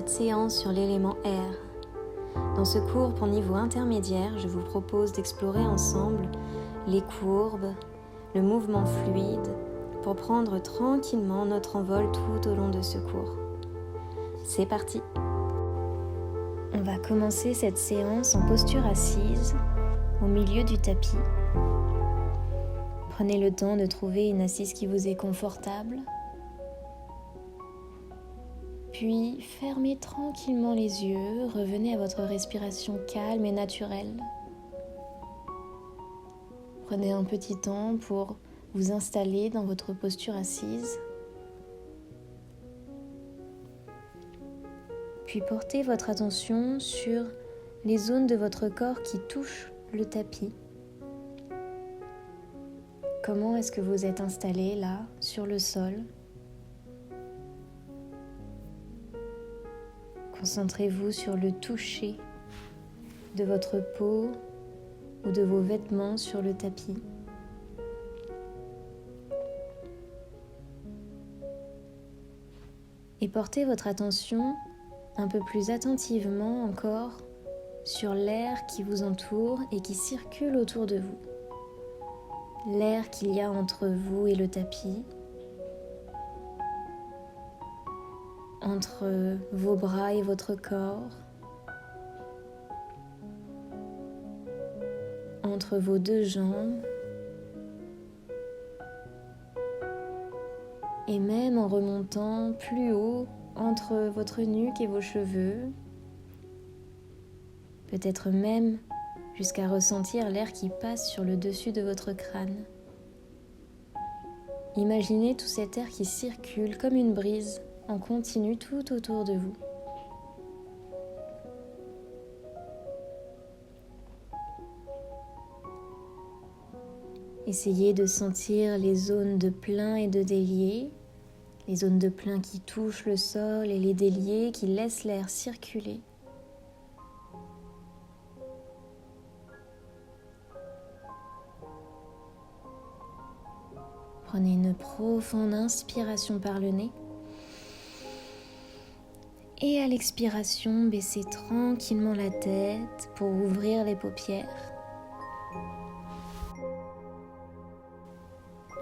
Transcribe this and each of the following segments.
cette séance sur l'élément air. Dans ce cours pour niveau intermédiaire, je vous propose d'explorer ensemble les courbes, le mouvement fluide, pour prendre tranquillement notre envol tout au long de ce cours. C'est parti! On va commencer cette séance en posture assise, au milieu du tapis. Prenez le temps de trouver une assise qui vous est confortable. Puis fermez tranquillement les yeux, revenez à votre respiration calme et naturelle. Prenez un petit temps pour vous installer dans votre posture assise. Puis portez votre attention sur les zones de votre corps qui touchent le tapis. Comment est-ce que vous êtes installé là, sur le sol ? Concentrez-vous sur le toucher de votre peau ou de vos vêtements sur le tapis. Et portez votre attention un peu plus attentivement encore sur l'air qui vous entoure et qui circule autour de vous. L'air qu'il y a entre vous et le tapis, entre vos bras et votre corps, entre vos deux jambes, et même en remontant plus haut entre votre nuque et vos cheveux, peut-être même jusqu'à ressentir l'air qui passe sur le dessus de votre crâne. Imaginez tout cet air qui circule comme une brise en continu tout autour de vous. Essayez de sentir les zones de plein et de délié, les zones de plein qui touchent le sol et les déliés qui laissent l'air circuler. Prenez une profonde inspiration par le nez. Et à l'expiration, baissez tranquillement la tête pour ouvrir les paupières.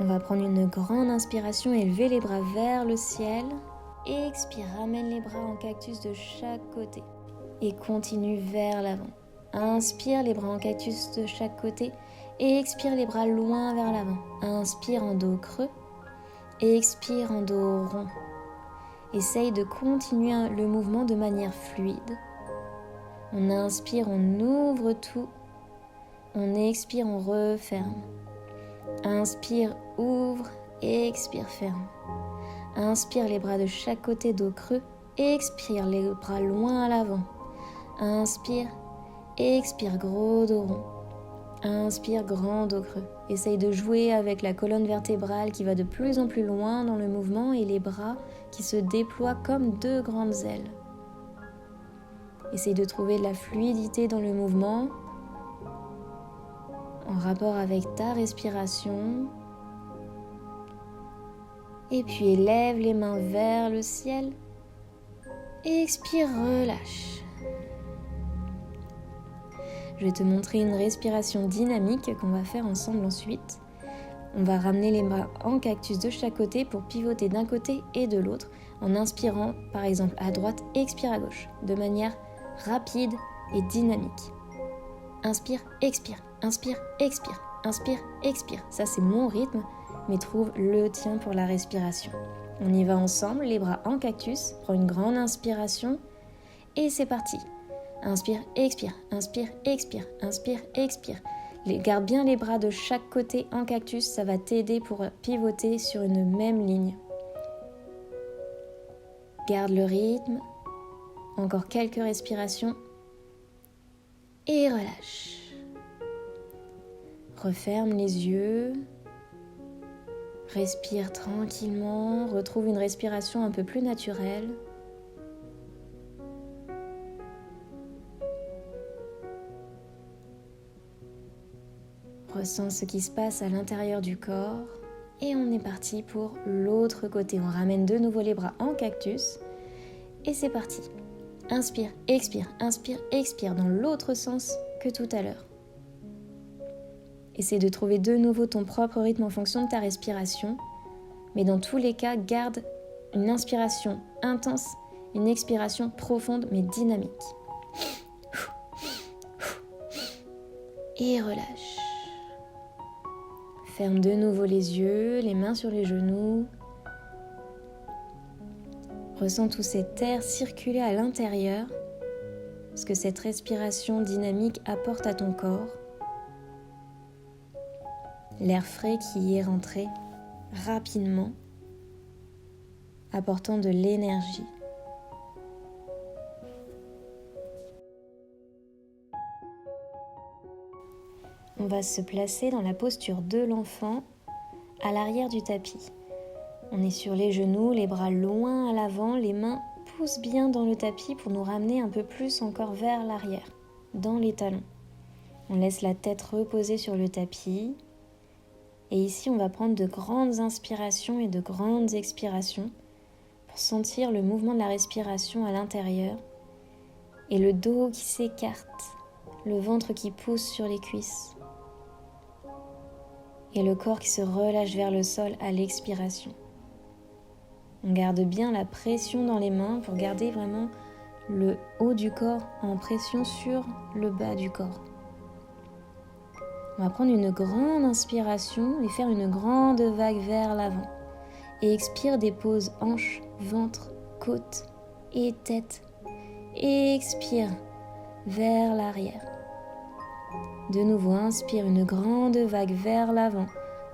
On va prendre une grande inspiration, élever les bras vers le ciel. Et expire, ramène les bras en cactus de chaque côté. Et continue vers l'avant. Inspire les bras en cactus de chaque côté. Et expire les bras loin vers l'avant. Inspire en dos creux. Et expire en dos rond. Essaye de continuer le mouvement de manière fluide. On inspire, on ouvre tout. On expire, on referme. Inspire, ouvre et expire, ferme. Inspire les bras de chaque côté, dos creux. Expire les bras loin à l'avant. Inspire, expire, gros dos rond. Inspire, grand dos creux. Essaye de jouer avec la colonne vertébrale qui va de plus en plus loin dans le mouvement et les bras qui se déploient comme deux grandes ailes. Essaye de trouver de la fluidité dans le mouvement en rapport avec ta respiration. Et puis élève les mains vers le ciel. Expire, relâche. Je vais te montrer une respiration dynamique qu'on va faire ensemble ensuite. On va ramener les bras en cactus de chaque côté pour pivoter d'un côté et de l'autre en inspirant par exemple à droite et expire à gauche de manière rapide et dynamique. Inspire, expire, inspire, expire, inspire, expire. Ça c'est mon rythme, mais trouve le tien pour la respiration. On y va ensemble, les bras en cactus, prends une grande inspiration et c'est parti. Inspire, expire, inspire, expire, inspire, expire. Garde bien les bras de chaque côté en cactus, ça va t'aider pour pivoter sur une même ligne. Garde le rythme, encore quelques respirations et relâche. Referme les yeux, respire tranquillement, retrouve une respiration un peu plus naturelle. Ressens ce qui se passe à l'intérieur du corps et on est parti pour l'autre côté. On ramène de nouveau les bras en cactus et c'est parti. inspire, expire dans l'autre sens que tout à l'heure. Essaie de trouver de nouveau ton propre rythme en fonction de ta respiration, mais dans tous les cas, garde une inspiration intense, une expiration profonde mais dynamique. Et relâche. Ferme de nouveau les yeux, les mains sur les genoux. Ressens tout cet air circuler à l'intérieur, ce que cette respiration dynamique apporte à ton corps. L'air frais qui y est rentré rapidement, apportant de l'énergie. On va se placer dans la posture de l'enfant à l'arrière du tapis. On est sur les genoux, les bras loin à l'avant, les mains poussent bien dans le tapis pour nous ramener un peu plus encore vers l'arrière, dans les talons. On laisse la tête reposer sur le tapis. Et ici, on va prendre de grandes inspirations et de grandes expirations pour sentir le mouvement de la respiration à l'intérieur et le dos qui s'écarte, le ventre qui pousse sur les cuisses et le corps qui se relâche vers le sol à l'expiration. On garde bien la pression dans les mains pour garder vraiment le haut du corps en pression sur le bas du corps. On va prendre une grande inspiration et faire une grande vague vers l'avant. Et expire, dépose hanche, ventre, côte et tête. Et expire vers l'arrière. De nouveau, inspire une grande vague vers l'avant.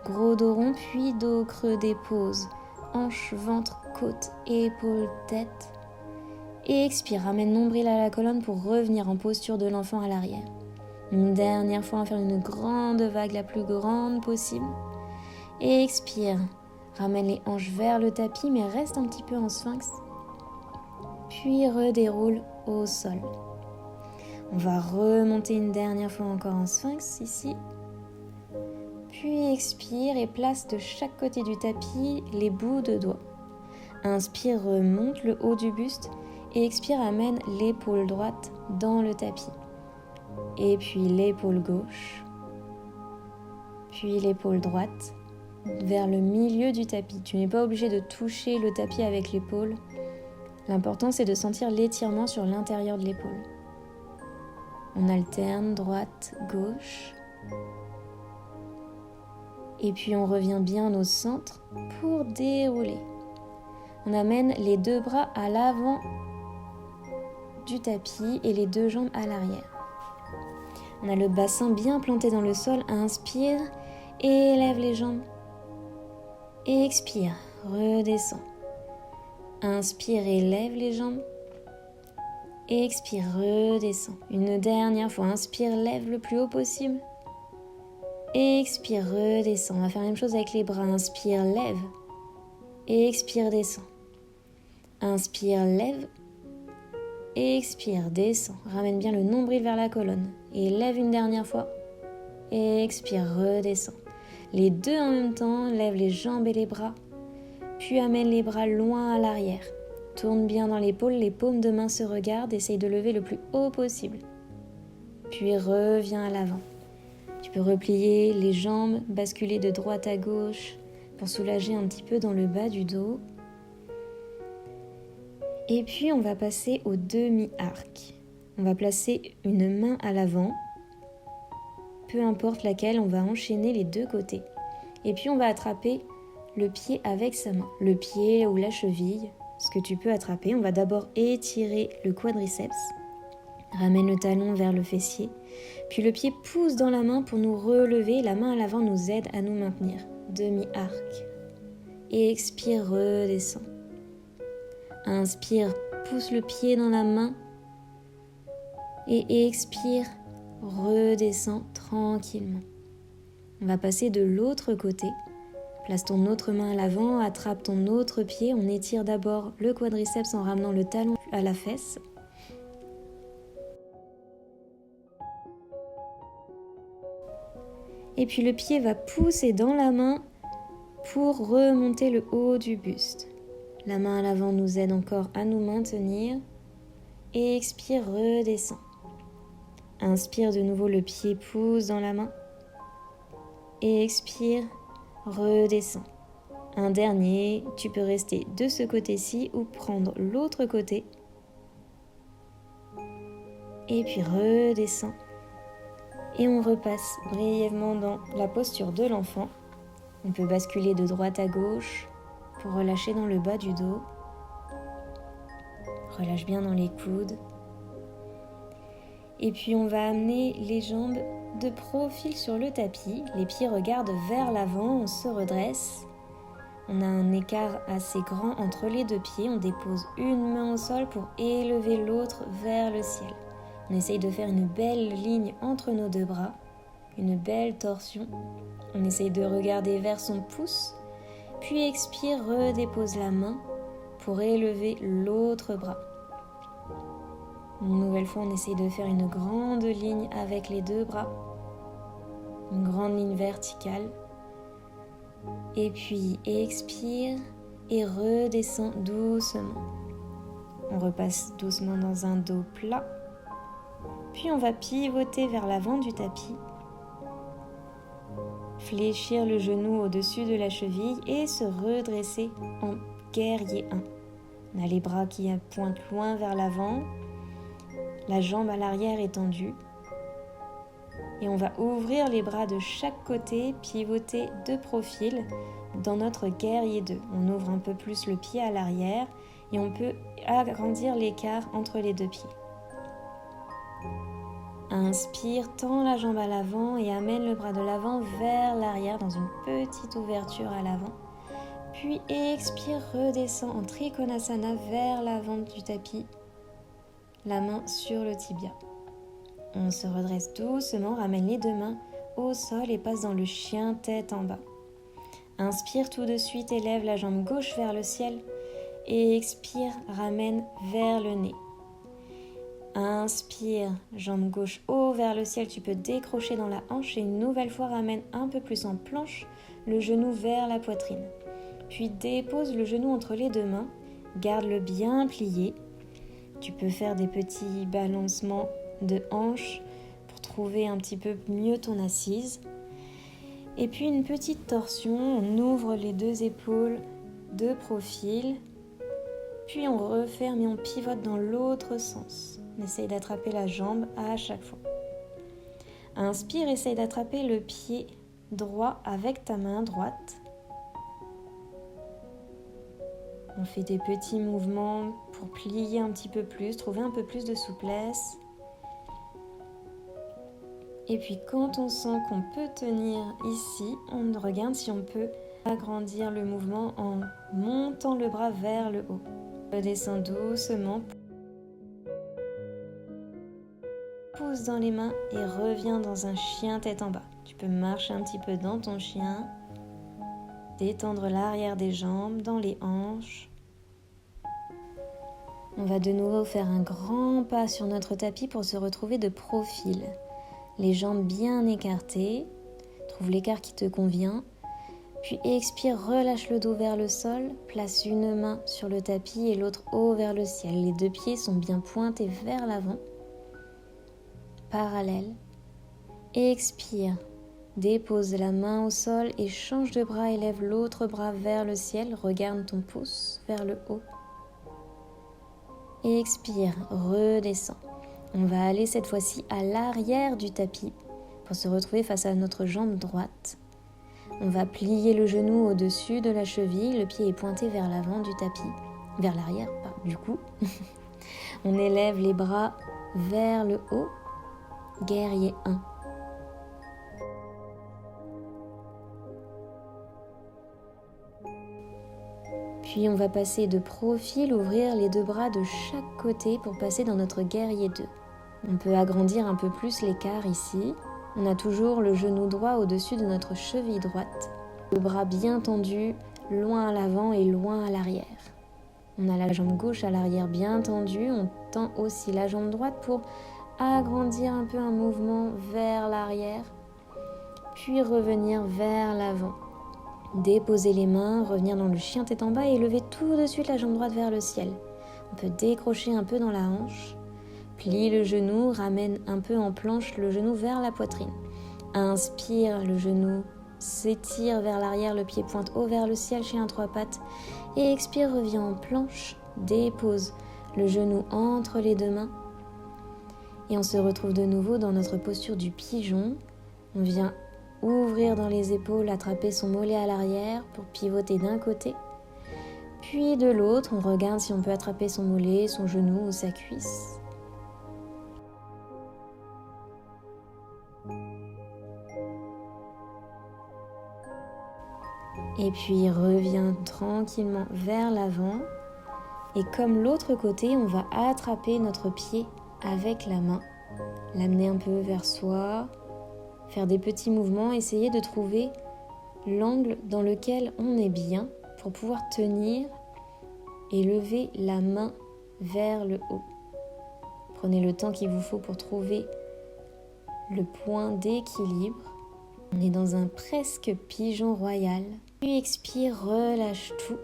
Gros dos rond, puis dos creux, dépose. Hanche, ventre, côte, épaules, tête. Et expire, ramène nombril à la colonne pour revenir en posture de l'enfant à l'arrière. Une dernière fois, on va faire une grande vague, la plus grande possible. Et expire, ramène les hanches vers le tapis, mais reste un petit peu en sphinx. Puis redéroule au sol. On va remonter une dernière fois encore en sphinx ici. Puis expire et place de chaque côté du tapis les bouts de doigts. Inspire, remonte le haut du buste et expire, amène l'épaule droite dans le tapis. Et puis l'épaule gauche. Puis l'épaule droite vers le milieu du tapis. Tu n'es pas obligé de toucher le tapis avec l'épaule. L'important, c'est de sentir l'étirement sur l'intérieur de l'épaule. On alterne droite, gauche. Et puis on revient bien au centre pour dérouler. On amène les deux bras à l'avant du tapis et les deux jambes à l'arrière. On a le bassin bien planté dans le sol. Inspire, élève les jambes. Expire, redescends. Inspire, élève les jambes. Expire, redescends. Une dernière fois, inspire, lève le plus haut possible. Expire, redescends. On va faire la même chose avec les bras. Inspire, lève. Expire, descends. Inspire, lève. Expire, descends. Ramène bien le nombril vers la colonne. Et lève une dernière fois. Expire, redescends. Les deux en même temps, lève les jambes et les bras. Puis amène les bras loin à l'arrière. Tourne bien dans l'épaule, les paumes de main se regardent. Essaye de lever le plus haut possible. Puis reviens à l'avant. Tu peux replier les jambes, basculer de droite à gauche pour soulager un petit peu dans le bas du dos. Et puis on va passer au demi-arc. On va placer une main à l'avant, peu importe laquelle, on va enchaîner les deux côtés. Et puis on va attraper le pied avec sa main, le pied ou la cheville, ce que tu peux attraper. On va d'abord étirer le quadriceps, ramène le talon vers le fessier, puis le pied pousse dans la main pour nous relever. La main à l'avant nous aide à nous maintenir. Demi-arc. Et expire, redescends. Inspire, pousse le pied dans la main. Et expire, redescends tranquillement. On va passer de l'autre côté. Place ton autre main à l'avant, attrape ton autre pied. On étire d'abord le quadriceps en ramenant le talon à la fesse. Et puis le pied va pousser dans la main pour remonter le haut du buste. La main à l'avant nous aide encore à nous maintenir. Et expire, redescends. Inspire de nouveau, le pied pousse dans la main. Et expire, redescends. Un dernier, tu peux rester de ce côté-ci ou prendre l'autre côté. Et puis redescends. Et on repasse brièvement dans la posture de l'enfant. On peut basculer de droite à gauche pour relâcher dans le bas du dos. Relâche bien dans les coudes. Et puis on va amener les jambes de profil sur le tapis. Les pieds regardent vers l'avant, on se redresse. On a un écart assez grand entre les deux pieds. On dépose une main au sol pour élever l'autre vers le ciel. On essaye de faire une belle ligne entre nos deux bras, une belle torsion. On essaye de regarder vers son pouce, puis expire, redépose la main pour élever l'autre bras. Une nouvelle fois, on essaye de faire une grande ligne avec les deux bras, une grande ligne verticale. Et puis expire et redescend doucement. On repasse doucement dans un dos plat. Puis on va pivoter vers l'avant du tapis. Fléchir le genou au-dessus de la cheville et se redresser en guerrier 1. On a les bras qui pointent loin vers l'avant. La jambe à l'arrière est tendue. Et on va ouvrir les bras de chaque côté, pivoter de profil dans notre guerrier 2. On ouvre un peu plus le pied à l'arrière et on peut agrandir l'écart entre les deux pieds. Inspire, tends la jambe à l'avant et amène le bras de l'avant vers l'arrière dans une petite ouverture à l'avant. Puis expire, redescend en Trikonasana vers l'avant du tapis, la main sur le tibia. On se redresse doucement, ramène les deux mains au sol et passe dans le chien tête en bas. Inspire tout de suite, élève la jambe gauche vers le ciel et expire, ramène vers le nez. Inspire, jambe gauche haut vers le ciel, tu peux décrocher dans la hanche et une nouvelle fois ramène un peu plus en planche, le genou vers la poitrine. Puis dépose le genou entre les deux mains, garde-le bien plié. Tu peux faire des petits balancements de hanche pour trouver un petit peu mieux ton assise. Et puis une petite torsion, on ouvre les deux épaules de profil, puis on referme et on pivote dans l'autre sens. On essaye d'attraper la jambe à chaque fois. Inspire, essaye d'attraper le pied droit avec ta main droite. On fait des petits mouvements pour plier un petit peu plus, trouver un peu plus de souplesse. Et puis quand on sent qu'on peut tenir ici, on regarde si on peut agrandir le mouvement en montant le bras vers le haut. Redescends doucement. Pousse dans les mains et reviens dans un chien tête en bas. Tu peux marcher un petit peu dans ton chien, détendre l'arrière des jambes, dans les hanches. On va de nouveau faire un grand pas sur notre tapis pour se retrouver de profil. Les jambes bien écartées, trouve l'écart qui te convient. Puis expire, relâche le dos vers le sol, place une main sur le tapis et l'autre haut vers le ciel. Les deux pieds sont bien pointés vers l'avant. Parallèle. Expire, dépose la main au sol et change de bras, élève l'autre bras vers le ciel, regarde ton pouce vers le haut. Expire, redescends. On va aller cette fois-ci à l'arrière du tapis pour se retrouver face à notre jambe droite. On va plier le genou au-dessus de la cheville, le pied est pointé vers l'avant du tapis, vers l'arrière, du coup. On élève les bras vers le haut, guerrier 1. Puis on va passer de profil, ouvrir les deux bras de chaque côté pour passer dans notre guerrier 2. On peut agrandir un peu plus l'écart ici. On a toujours le genou droit au-dessus de notre cheville droite. Le bras bien tendu, loin à l'avant et loin à l'arrière. On a la jambe gauche à l'arrière bien tendue. On tend aussi la jambe droite pour agrandir un peu un mouvement vers l'arrière. Puis revenir vers l'avant. Déposer les mains, revenir dans le chien tête en bas et lever tout de suite la jambe droite vers le ciel. On peut décrocher un peu dans la hanche. Plie le genou, ramène un peu en planche le genou vers la poitrine. Inspire, le genou s'étire vers l'arrière, le pied pointe haut vers le ciel chez un 3 pattes. Et expire, reviens en planche, dépose le genou entre les deux mains. Et on se retrouve de nouveau dans notre posture du pigeon. On vient ouvrir dans les épaules, attraper son mollet à l'arrière pour pivoter d'un côté. Puis de l'autre, on regarde si on peut attraper son mollet, son genou ou sa cuisse. Et puis reviens tranquillement vers l'avant. Et comme l'autre côté, on va attraper notre pied avec la main, l'amener un peu vers soi, faire des petits mouvements, essayer de trouver l'angle dans lequel on est bien pour pouvoir tenir et lever la main vers le haut. Prenez le temps qu'il vous faut pour trouver le point d'équilibre. On est dans un presque pigeon royal. Puis expire, relâche tout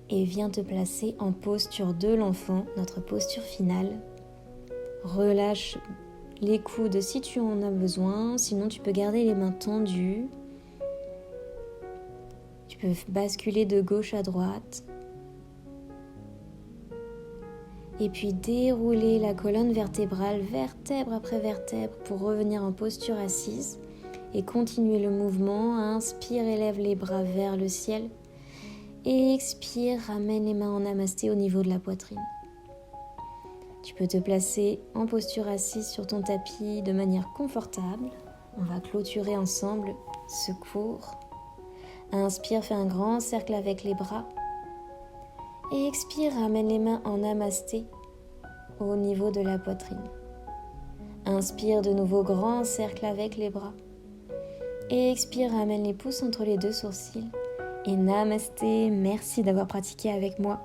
et viens te placer en posture de l'enfant, notre posture finale. Relâche les coudes si tu en as besoin, sinon tu peux garder les mains tendues. Tu peux basculer de gauche à droite. Et puis dérouler la colonne vertébrale, vertèbre après vertèbre, pour revenir en posture assise et continuer le mouvement. Inspire, élève les bras vers le ciel. Et expire, ramène les mains en namasté au niveau de la poitrine. Tu peux te placer en posture assise sur ton tapis de manière confortable. On va clôturer ensemble ce cours. Inspire, fais un grand cercle avec les bras. Et expire, ramène les mains en namasté au niveau de la poitrine. Inspire, de nouveau grand cercle avec les bras. Et expire, ramène les pouces entre les deux sourcils. Et namasté, merci d'avoir pratiqué avec moi.